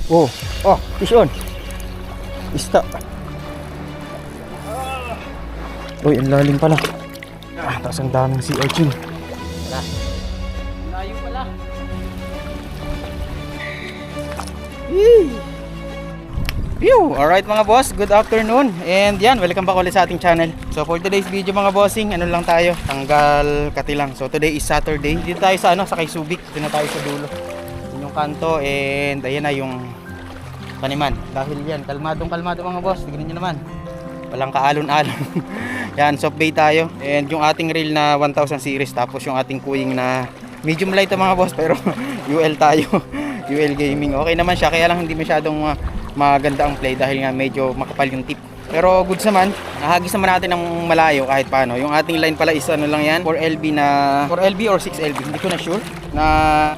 Oh, oh, fish on. Ista. Uy, ang lalim pala. Tapos ang daming sea urchin. Wala. Layo pala. Alright mga boss, good afternoon. And yan, welcome back ulit sa ating channel. So for today's video mga bossing, ano lang tayo, tanggal katilang. So today is Saturday. Dito tayo sa sa kay Subic. Dito na tayo sa dulo. Yun yung kanto and ayan na yung paniman. Dahil yan, kalmado mga boss. Tignan nyo naman. Walang kaalon-alon. Yan, soft bait tayo. And yung ating reel na 1000 series. Tapos yung ating kuwing na medium light mga boss. Pero UL tayo. UL gaming. Okay naman siya. Kaya lang hindi masyadong maganda ang play dahil nga medyo makapal yung tip. Pero goods naman. Nahagis naman natin ng malayo kahit paano. Yung ating line pala is ano lang yan. 4LB na 4LB or 6LB. Hindi ko na sure. Na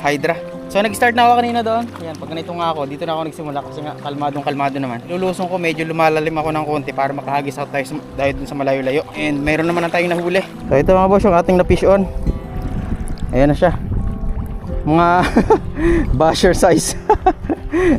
Hydra. So nag-start na ako kanina doon. Yan, pag ganito nga ako, dito na ako nagsimula kasi nga kalmadong-kalmado naman. Lulusong ko, medyo lumalalim ako ng konti para makahagis out tayo dahil dun sa malayo-layo. And mayroon naman na tayong nahuli. So ito mga boss, yung ating na-fish on. Ayan na siya. Mga basher size.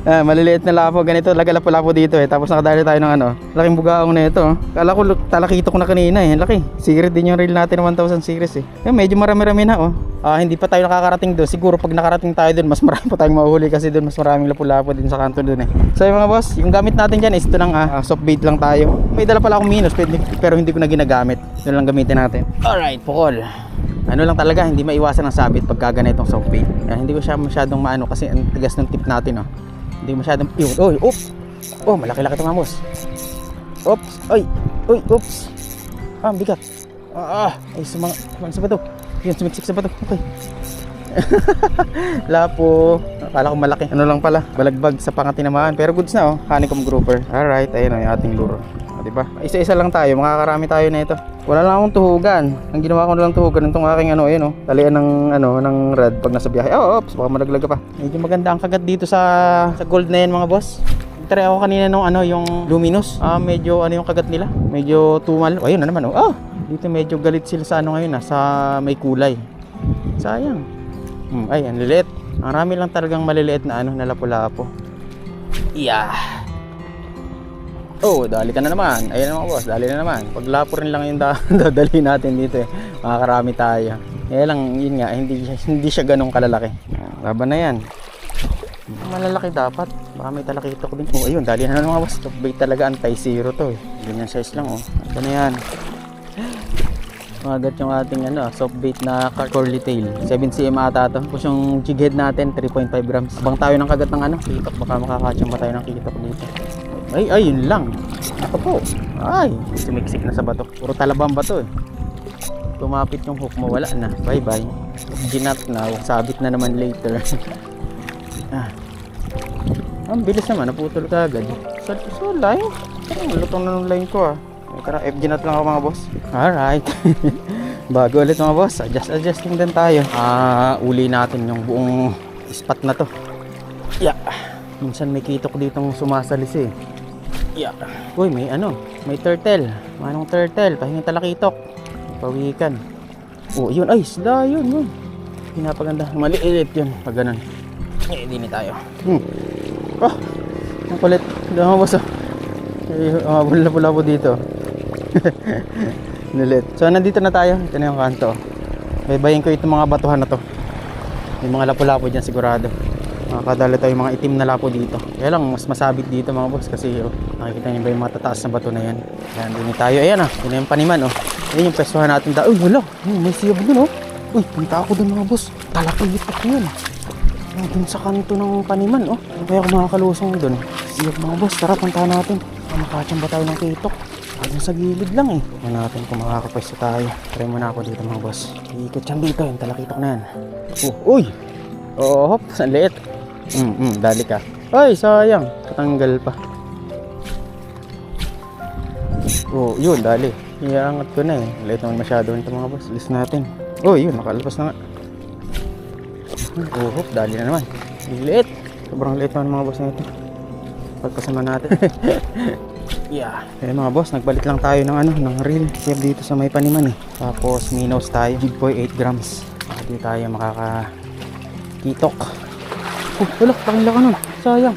Maliliit na lapo, ganito, lagalapo-lapo dito tapos nakadali tayo ng laking bugaong na ito. Kala ko talakito ko na kanina laki. Secret din yung reel natin ng 1000 series Yan, medyo marami-rami na hindi pa tayo nakakarating doon. Siguro pag nakarating tayo doon, mas marami pa tayong mahuhuli kasi doon mas maraming lapu-lapo din sa kanto doon So yung mga boss, yung gamit natin dyan is ito lang soft bait lang tayo. May dala pala akong minus pero hindi ko na ginagamit. Ito lang gamitin natin. Alright, pukol. Ano lang talaga, hindi maiwasan ang sabit pagka ganitong soft bait. Hindi ko siya masyadong maano kasi ang tigas ng tip natin Hindi masyadong oy, oops. Oh, malaki-laki ito mga boss. Oops, oy, oops. Ang bigat. Ay sa bato. Yun, sumiksik sa bato. Okay. Lapo. Akala ko malaki. Ano lang pala, balagbag sa pangatinamaan. Pero goods na honeycomb grouper. Alright, ayun yung ating luro. Diba? Isa-isa lang tayo, makakarami tayo na ito. Wala lang akong tuhugan. Ang ginawa ko na lang tuhugan itong aking talian ng rod pag nasa biyahe. Oops, baka malaglag ka pa. Medyo maganda ang kagat dito sa gold na yan mga boss. Try ako kanina nung yung luminous. Medyo yung kagat nila. Medyo tumal. Ayun na naman dito medyo galit sila sa ngayon sa may kulay. Sayang. Ay, ang liliit. Marami lang talagang maliliit na na lapu-lapo. Yeah. Oh, dali ka na naman. Ayun mga boss, dali na naman. Paglapo rin lang yung dadali natin dito Makakarami tayo. Kaya lang, yun nga, hindi siya ganong kalalaki. Laban na yan. Malalaki dapat. Baka may talakito ko din. Oh, ayun, dali na naman mga boss. Top bait talaga, anti-zero to Ganyan size lang Ito na yan. Magat yung ating soft bait na curly tail. 7cm ata to. Tapos yung jig head natin, 3.5 grams. Abang tayo ng kagat ng kitok. Baka makakachang pa tayo ng kitok dito. Ay, yun lang. Ako po. Ay, sumiksik na sa bato. Puro talabang bato Tumapit yung hook mo, wala na. Bye-bye. Ginat na. Sabit na naman later. Ang bilis naman. Naputol ka agad. So line. Lutong na ng line ko Ginat lang ako mga boss. Alright. Bago ulit mga boss. Adjusting din tayo. Uli natin yung buong spot na to. Yeah. Minsan may kitok ditong sumasalis Yeah. Uy, may turtle. Manong turtle, pahinga talakitok. Pawikan. Oh, yun. Ay, isda yun. Pinapaganda. Maliit yun. Pag ganun. Dini tayo. Ang kulit. Doon boss Labo-labo dito. Nilit. So, nandito na tayo. Ito na yung kanto. Baybayin ko itong mga batuhan na to. May mga lapu-lapo dyan sigurado. Makakadala tayo mga itim na lapo dito. Kaya lang mas masabit dito mga boss kasi nakikita niyo ba yung matataas na bato na yan. Ayan, dini tayo. Ayan yun yung paniman Ayan yung pesuhan natin. Uy, wala. May siyab dun Uy, punta ako dun mga boss. Talapagit ako yun. Dun sa kanto ng paniman Kaya ako makakalusong dun. Siyab mga boss. Tara, punta natin. Makachang ba tayo ng kitok? Dun sa gilid lang Tignan natin kung makakapwesto tayo. Try muna ako dito mga boss. Ikot siyang dito. Yung talakitok na yan. Uy! Hop, saan liit. Dali ka. Ay, sayang. Patanggal pa. Yun, dali. Iangat ko na Liit naman masyado nito mga boss. List natin. Yun, nakalabas na nga. Hop, dali na naman. Liit. Sobrang liit naman mga boss na ito. Pagpasama natin. Yeah. Mga boss, nagbalik lang tayo ng reel. Siyab dito sa may paniman Tapos, minnows tayo. Jig boy 8 grams. Hindi tayo kitok. Wala, pakila ka nun. Sayang.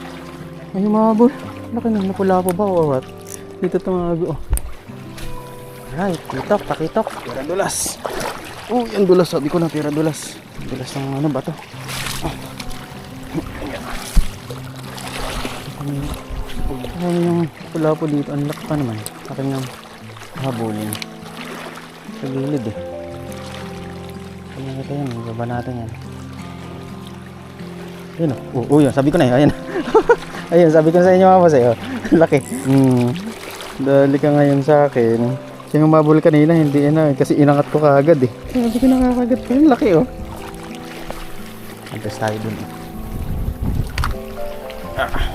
Ay, umabol. Laki na, napula po ba o what? Dito tumago. Alright, kitok, pakitok. Tira dulas. Oh, yan dulas. Sabi ko na, tira dulas. Dulas ng ano ba to? Ano yung pula po dito? Ang laki pa naman. Akin yung habulin. Sa gilid eh. Ayan ito yan. Baba natin yan. Ayun o. Oh, yun. Sabi ko na yun. Ayan. Ayun, sabi ko sa inyo mga boss eh. Oh. Laki. Dali ka ngayon sa akin. Siya nga mabul kanina. Hindi na. Kasi inangat ko kaagad eh. Sabi ko nakakagat ko. Laki oh. Antes tayo dun eh.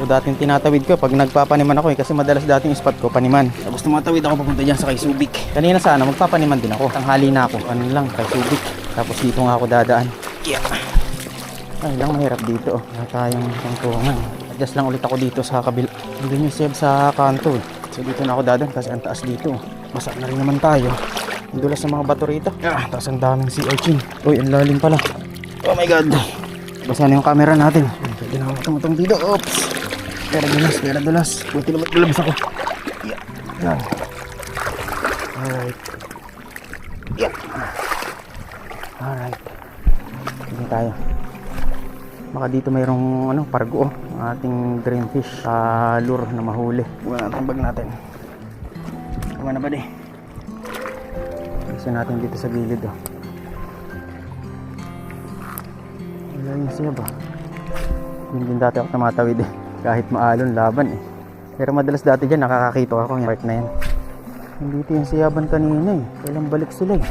So dating tinatawid ko pag nagpapaniman ako eh. Kasi madalas dating spot ko paniman. Tapos tumatawid ako papunta dyan sa kay Subic. Kanina sana magpapaniman din ako. Tanghali na ako. Ano lang kay Subic. Tapos dito nga ako dadaan. Yeah. Ay lang mahirap dito. Wala tayong tangtungan. Adjust lang ulit ako dito sa kabila. Hindi nyo save sa kanto eh. So dito na ako dadaan kasi ang taas dito. Basa na rin naman tayo. Ang dulas ng mga bato rito. Tapos ang daming sea urchin. Uy, ang lalim pala. Oh my god. Basa na yung camera natin. Pwede na ako tumutong dito. Oops. Pera dulas. Buti naman gulabas ako. Yeah. Yan. Alright. Yeah. Alright. Hindi tayo. Baka dito mayroong ano, pargo. Ating dreamfish. Lure na mahuli. Buwan natin bag natin. Buwan na ba di? Isa natin dito sa gilid oh. Wala yung siya ba? Hindi din dati ako tumatawid eh. Kahit maalon laban eh. Pero madalas dati dyan nakakakita ako yung part na yan. Hindi yung siyaban kanina eh. Kailang balik sila eh.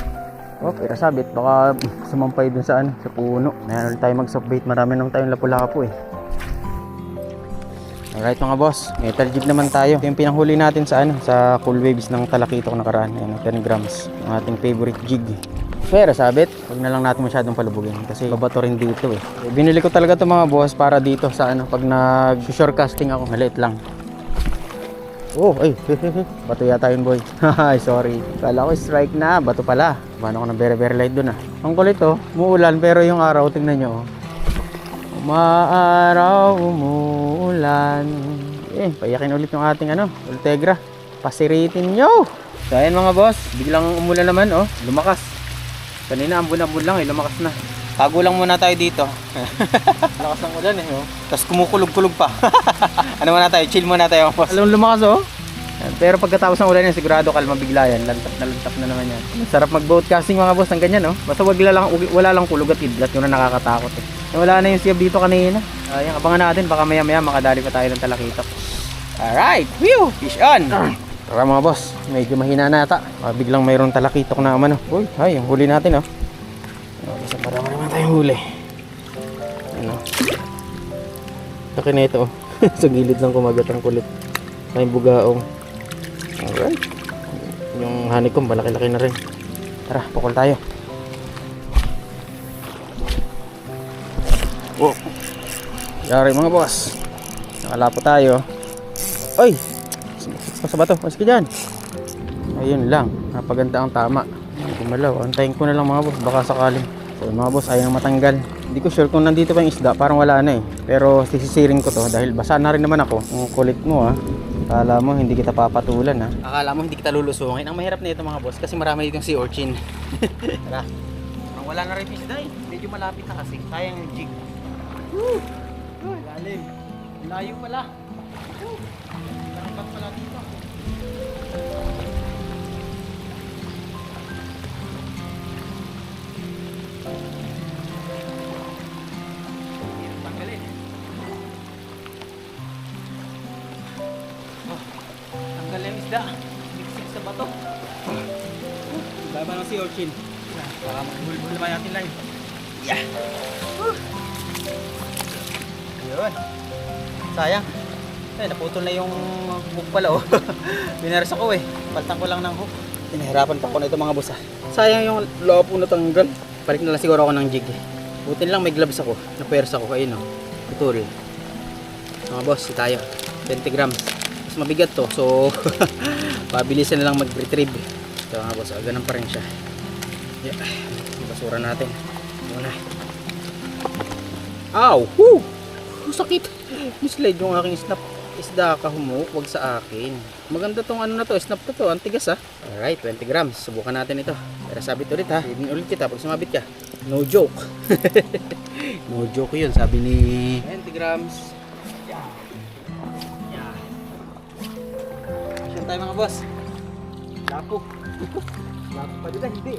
Oh, pero sabit baka sumampay dun sa ano, sa puno. Mayroon tayo mag-softbait. Marami nang tayong lapu-lapu eh. Alright mga boss, metal jig naman tayo. Ito yung pinanghuli natin sa ano, sa Cool Waves ng Talakitok nakaraan. Ayan, 10 grams. Ang ating favorite jig. Pero sabit, huwag na lang natin masyadong palubugin kasi babato rin dito eh. Binili ko talaga ito mga boss para dito sa ano, pag nag-shore casting ako, maliit lang. Oh, ay, bato yata yun boy. Ay, sorry. Kala ko strike na, bato pala. Paano ko na very light dun ah. Ang kulit oh, muulan pero yung araw, tingnan nyo oh. Umaaraw, umuulan. Payakin ulit yung ating ano, Ultegra. Pasiritin nyo. So ayan mga boss, biglang umulan naman oh, lumakas. Kanina ambon-ambon lang eh, lumakas na. Tago lang muna tayo dito. Lakas ng ulan eh oh. Tapos kumukulog-kulog pa. Ano muna tayo, chill muna tayo boss. Alam lumakas oh. Pero pagkatapos ng ulan yan, sigurado kalma bigla yan. Lantap na naman yan. Sarap mag-boat casting mga boss ng ganyan oh. Basta wala lang kulog at idlat, yun na nakakatakot eh. Wala na yung siyab dito kanina. Ayan, abangan natin, baka maya makadali pa tayo ng talakitok. Alright, whew, fish on. Tara mga boss, medyo mahina na ata. Biglang mayroong talakitok na umano. Uy, ay, yung huli natin oh. Basta para naman tayong huli. Ano? Laki na ito oh. Sa gilid ng kumagat ang kulit. May bugaong. Alright. Yung honeycomb, malaki-laki na rin. Tara, pukol tayo. Oh. Yari mga boss. Nakalapo tayo. Oy! Sa bato. Mas ka dyan. Ayun lang. Napaganda ang tama. Gumalaw. Antayin ko na lang mga boss. Baka sakaling. So mga boss, ayaw na matanggal. Hindi ko sure kung nandito pa yung isda. Parang wala na eh. Pero sisisirin ko to. Dahil basa na rin naman ako. Ang kulit mo ha. Akala mo hindi kita papatulan ha. Akala mo hindi kita lulusungin. Ang mahirap na ito mga boss. Kasi marami ditong sea urchin. Tara. Wala na rin isda eh. Medyo malapit na kasi. Sayang yung jig. Woo! Galing. Layo pala. Woo! Nakapag pala dito. Tanggalin. Oh, tanggal yung isda. Miksik sa bato. Baba ng sea urchin. Baka maghulbul naman natin live. Yeah! Woo! Yun. Sayang. Ay, naputol na yung hook pala oh. Biners ako eh. Paltan ko lang ng hook. Pinahirapan pa ko na ito mga boss ah. Sayang yung lapo na tanggal. Balik na lang siguro ako ng jig eh. Buti lang may gloves ako. Napuwersa ako. Ayun oh. Putol. Mga boss, tayo. 20 grams. Mas mabigat to. So, pabilisan na lang mag-retrieve. Ito mga boss, ganun pa rin siya. Yeah. Basura natin. Muna. Ow! Woo! Sakit! Mislide yung aking snap. isda ka humuk, wag sa akin. Maganda tong ano na to, snap to, ang tigas ha. Alright, 20 grams. Subukan natin ito. Pero sabit ulit ha. Hidin ulit kita pag sumabit ka. No joke. No joke yun, sabi ni 20 grams. Yeah. Yeah. Action tayo mga boss. Lapo. Lapo pa dito, hindi.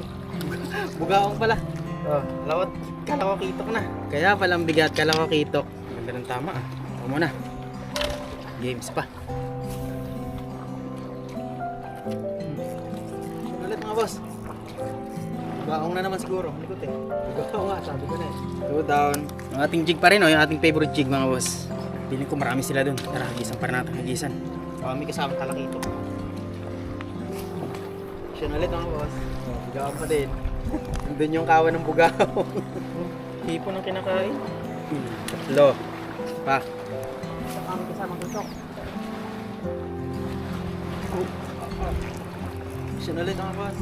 Bugaong pala. Oh, lawat. Kalawakitok na. Kaya palang bigat, kalawakitok. Ganda ng tama ah. Ako muna. Games pa. Ulit mga boss. Bugaong na naman siguro. Likot eh. Bugaong nga, sabi ko na eh. Two down. Ang ating jig pa rin oh, yung ating favorite jig mga boss. Piling ko marami sila dun. Tara, hagisan para natin, hagisan. May kasama kalakitok. Siya na ulit mga boss. Bugaong pa din. Doon yung kawan ng bugaong. Tipo ng kinakain. Tatlo. Pa. Ang kasamang tusok. Siya ulit mga boss.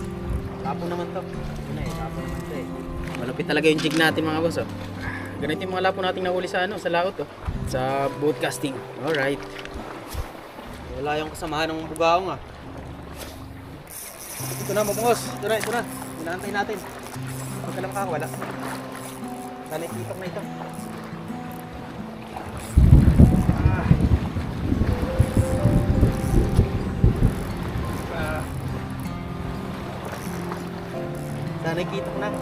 Tapo naman to. Ito eh, tapo naman to eh. Malapit talaga yung jig natin mga boss oh. Ganito yung mga lapo nating nahuli sa ano, sa laot oh. Sa boat casting. Alright. Wala yung kasamahan ng bugaong ah. Ito na mga boss. Ito na. Inaantay natin. Huwag ka lang makakawala. Nalikitok na ito. Sana kitok na.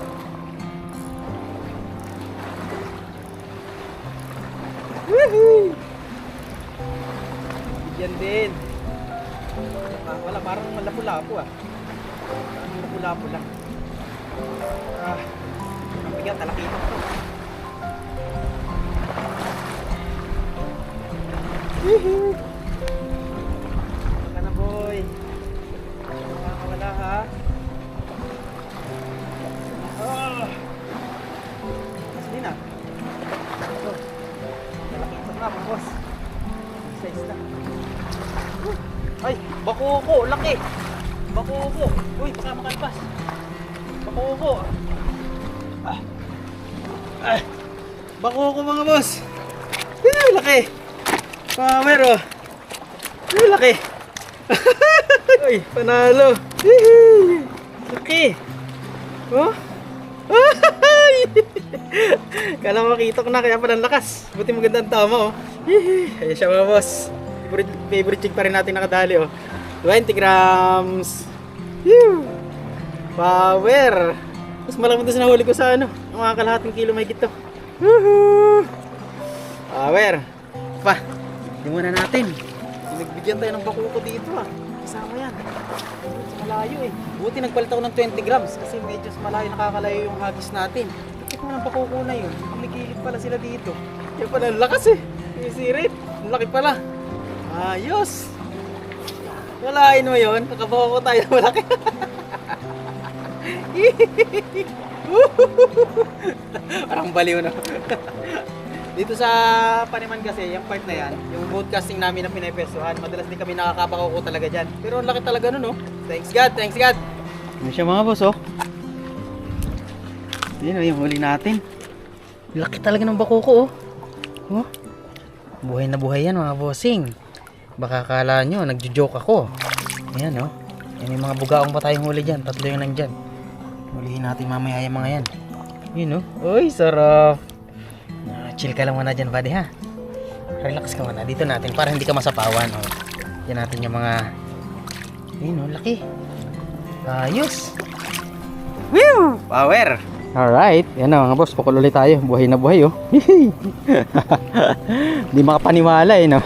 Woohoo! Yan din. Wala, parang malapu-lapu ah. Parang malapu-lapu lang. Ang bigat, talakitok to. Woohoo! Baka na boy. Makakawala ha. Sige na. Ito. Nalakitok na mga boss. Size na. Ay, bakuko. Laki. Bakuko. Uy, baka makalpas. Bakuko. Bakuko mga boss. Laki. Power oh. Laki. Uy, panalo. Laki. Oh. Kala makitok na kaya palang lakas. Buti maganda ang tama oh. Ayan siya mga boss. Favorite jig pa rin natin nakadali oh. 20 grams. Whew. Power. Mas malaki doon sa nahuli ko sa ano. Ang mga kalahating kilo may gito. Woohoo. Power. Pa. Hindi muna natin. Nagbigyan tayo ng bakuko dito ah. Kasama yan. Malayo eh. Buti nagpalit ako ng 20 grams kasi medyo malayo, nakakalayo yung hagis natin. Bakit mo ng pakuko na yun? Kumikilit pala sila dito. Kaya pala ang lakas eh. Isirit. Ang laki pala. Ayos. Walain mo yun. Nakapakuko tayo na malaki. Parang baliw na. Dito sa Paniman kasi, yung part na yan, yung boat casting namin na pinapesuhan, madalas din kami nakakapakuko talaga dyan. Pero ang laki talaga nun, oh. Thanks God, thanks God. Ano siya mga boss, oh. Yun, yung huli natin. Laki talaga ng bakuko, oh. Oh. Buhay na buhay yan, mga bossing. Baka akala nyo, nagjo-joke ako. Ayan, oh. Yan yung mga bugaong pa tayong huli dyan. Tatlo yung nandyan. Hulihin natin mamaya yung mga yan. Yun, oh. Uy, sarap. Chill ka lang muna dyan, buddy, ha? Relax ka muna. Dito natin, para hindi ka masapawan. Oh. Yan natin yung mga... Ayun, oh, laki. Ayos. Woo! Power! Alright. Yan na, mga boss. Pukul ulit tayo. Buhay na buhay, oh. Hindi makapaniwala, eh, no?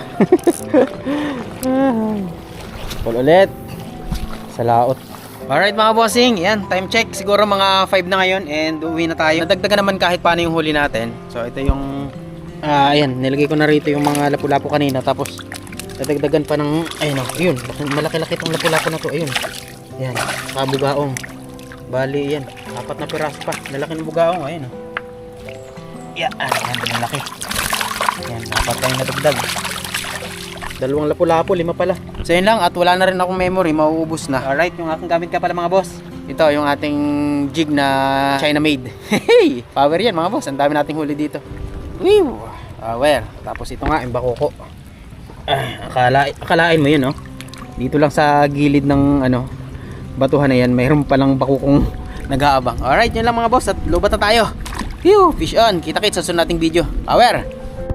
Pukul ulit. Sa laot. Alright mga bossing, yan, time check. Siguro mga 5 na ngayon and uwi na tayo. Nadagdagan naman kahit paano yung huli natin. So ito yung, ayan, nilagay ko na rito yung mga lapu-lapu kanina. Tapos, nadagdagan pa ng, ayun o, ayun, malaki-laki itong lapu-lapu na to, ayun. Yan, kabugaong. Bali, yan, 4 na piraso pa. Nalaki ng bugaong, ayun o. Yan, malaki. Yan, 4 pa yung nadagdag. 2 lapu-lapu, 5 pala. So yun lang, at wala na rin akong memory, mauubos na. Alright, yung aking gamit ka pala mga boss. Ito, yung ating jig na China made. Hey, power yan mga boss. Ang dami nating huli dito. Woo! Power. Tapos ito nga, yung bakuko. Akalain mo yun, no? Dito lang sa gilid ng ano, batuhan na yan, mayroon palang bakukong nag-aabang. Alright, yun lang mga boss, at lubat na tayo. Phew, fish on. Kita-kits sa sunod nating video. Power!